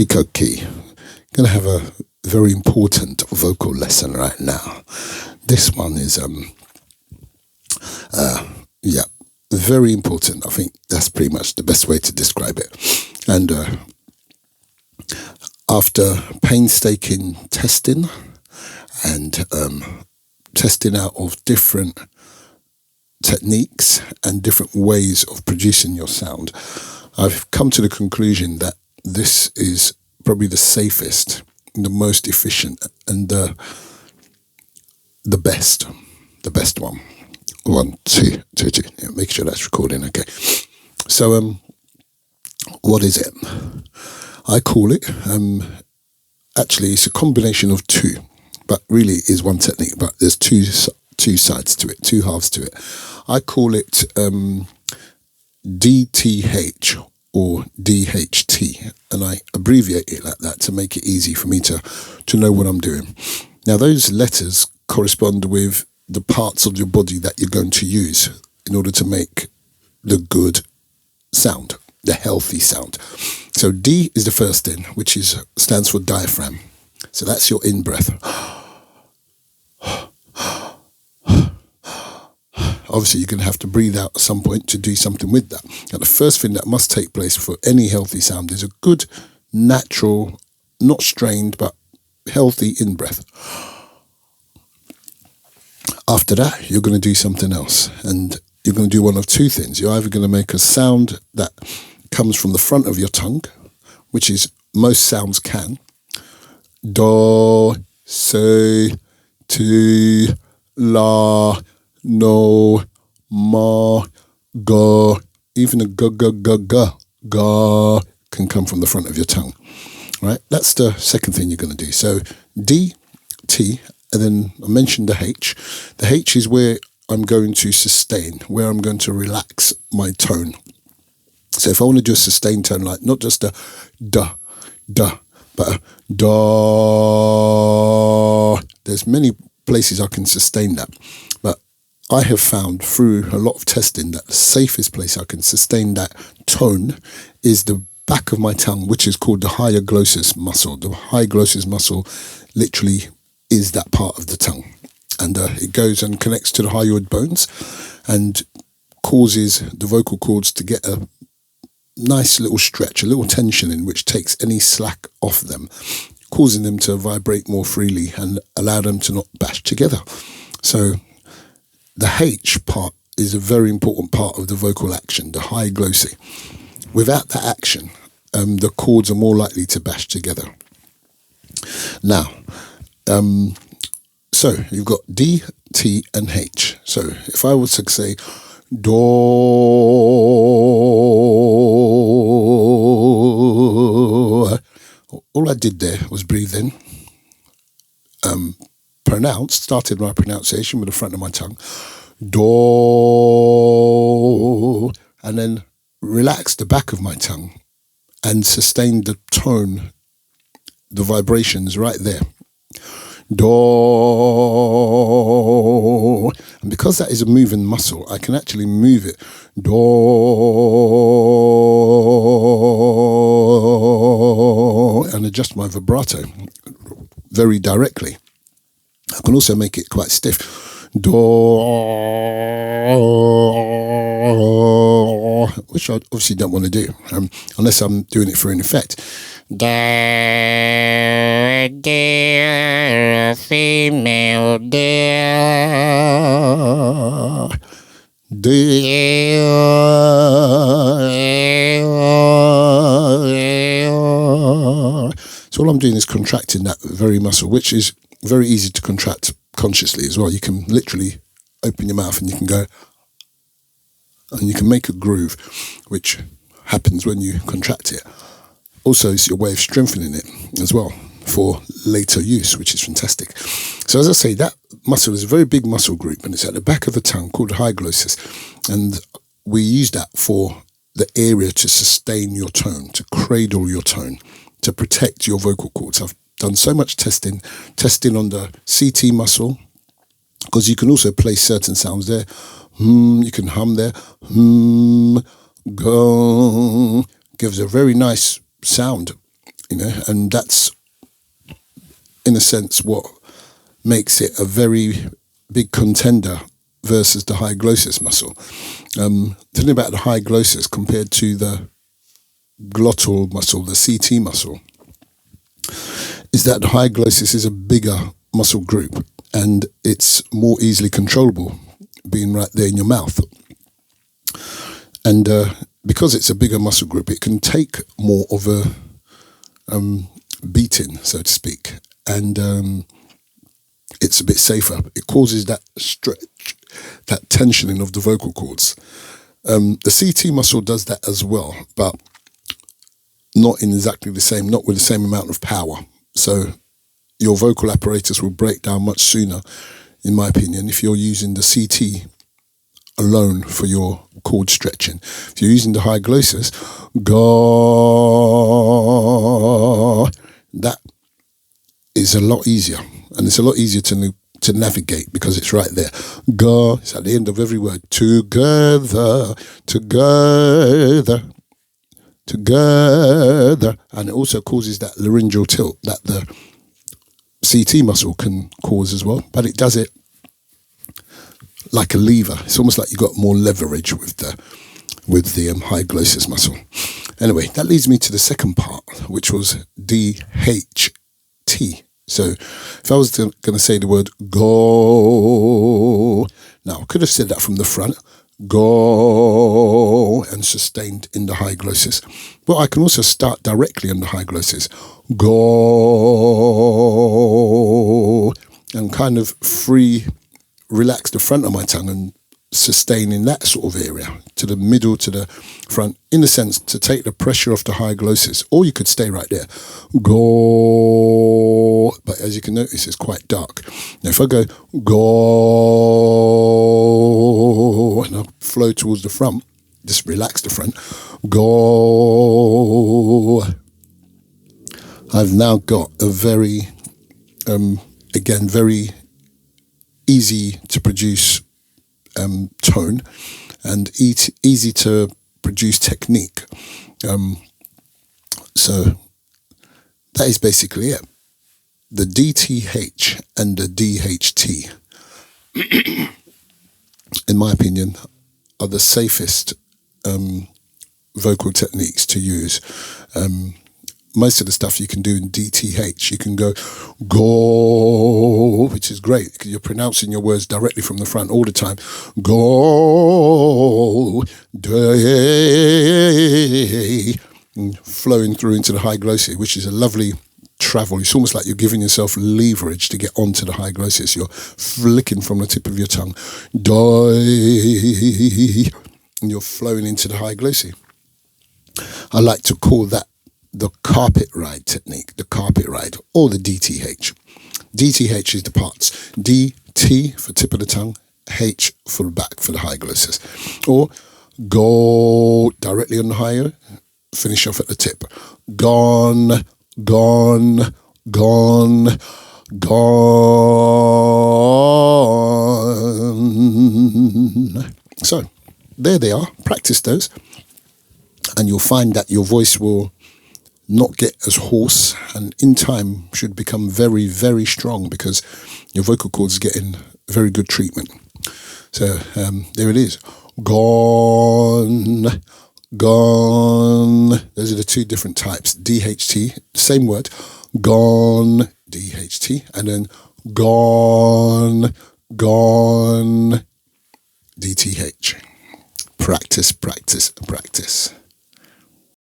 Okie. Gonna have a very important vocal lesson right now. This one is very important. I think that's pretty much the best way to describe it. And after painstaking testing and testing out of different techniques and different ways of producing your sound, I've come to the conclusion that this is probably the safest, the most efficient, and the best one. 1, 2, 2, 2. Yeah, make sure that's recording. Okay. So, what is it? I call it, actually it's a combination of two, but really is one technique, but there's two sides to it, two halves to it. I call it DTH or DHT, and I abbreviate it like that to make it easy for me to know what I'm doing. Now, those letters correspond with the parts of your body that you're going to use in order to make the good sound, the healthy sound. So D is the first thing, which stands for diaphragm. So that's your in-breath. Obviously, you're going to have to breathe out at some point to do something with that. Now, the first thing that must take place for any healthy sound is a good, natural, not strained, but healthy in-breath. After that, you're going to do something else, and you're going to do one of two things. You're either going to make a sound that comes from the front of your tongue, which is most sounds can. Do, say, ti, la, no, ma, ga. Even a ga can come from the front of your tongue. Right? That's the second thing you're going to do. So D, T, and then I mentioned the H. The H is where I'm going to sustain, where I'm going to relax my tone. So if I want to do a sustained tone, like not just a da, but a da, there's many places I can sustain that. But I have found through a lot of testing that the safest place I can sustain that tone is the back of my tongue, which is called the hyoglossus muscle. The hyoglossus muscle literally is that part of the tongue, and it goes and connects to the hyoid bones and causes the vocal cords to get a nice little stretch, a little tension in, which takes any slack off them, causing them to vibrate more freely and allow them to not bash together. So the H part is a very important part of the vocal action, the hyoglossus. Without that action, the chords are more likely to bash together. Now, so you've got D, T, and H. So if I was to say do, all I did there was breathe in, started my pronunciation with the front of my tongue, do, and then relaxed the back of my tongue and sustained the tone, the vibrations right there. Do. And because that is a moving muscle, I can actually move it. Do. And adjust my vibrato very directly. I can also make it quite stiff. Do. Which I obviously don't want to do, unless I'm doing it for an effect. Dear female, dear. So all I'm doing is contracting that very muscle, which is very easy to contract consciously as well. You can literally open your mouth and you can go, and you can make a groove, which happens when you contract it. Also, it's your way of strengthening it as well for later use, which is fantastic. So as I say, that muscle is a very big muscle group, and it's at the back of the tongue called the hyoglossus. And we use that for the area to sustain your tone, to cradle your tone, to protect your vocal cords. I've done so much testing on the CT muscle, because you can also place certain sounds there. You can hum there. Go. Gives a very nice sound and that's in a sense what makes it a very big contender versus the hyglossus muscle. The thing about the hyglossus compared to the glottal muscle, the CT muscle, is that the hyglossus is a bigger muscle group and it's more easily controllable, being right there in your mouth. And because it's a bigger muscle group, it can take more of a beating, so to speak, and it's a bit safer. It causes that stretch, that tensioning of the vocal cords. The CT muscle does that as well, but not in exactly the same, not with the same amount of power. So your vocal apparatus will break down much sooner, in my opinion, if you're using the CT alone for your cord stretching. If you're using the hyglossus, go, that is a lot easier, and it's a lot easier to navigate because it's right there. Go, it's at the end of every word. Together, together, together, and it also causes that laryngeal tilt that the CT muscle can cause as well, but it does it like a lever. It's almost like you got more leverage with the hyglossus muscle. Anyway, that leads me to the second part, which was DHT. So if I was going to say the word go, now I could have said that from the front, go, and sustained in the hyglossus. But I can also start directly on the hyglossus, go, and kind of relax the front of my tongue and sustain in that sort of area, to the middle, to the front, in a sense, to take the pressure off the hyglossus. Or you could stay right there, go, but as you can notice, it's quite dark. Now, if I go, go, and I flow towards the front, just relax the front, go, I've now got a very, again, very easy to produce tone and easy to produce technique. So that is basically it. The DTH and the DHT, in my opinion, are the safest vocal techniques to use. Most of the stuff you can do in DTH, you can go, which is great because you're pronouncing your words directly from the front all the time. Go, day, flowing through into the hyglossus, which is a lovely travel. It's almost like you're giving yourself leverage to get onto the hyglossus. You're flicking from the tip of your tongue, day, and you're flowing into the hyglossus. I like to call that the carpet ride technique, the carpet ride, or the DTH. DTH is the parts. DT for tip of the tongue, H for the back for the hyglossus. Or go directly on the higher, finish off at the tip. Gone, gone, gone, gone. So there they are. Practice those, and you'll find that your voice will not get as hoarse, and in time should become very, very strong because your vocal cords are getting very good treatment. So there it is. Gone, gone. Those are the two different types. DHT, same word. Gone, DHT, and then gone, gone, DTH. Practice, practice, practice.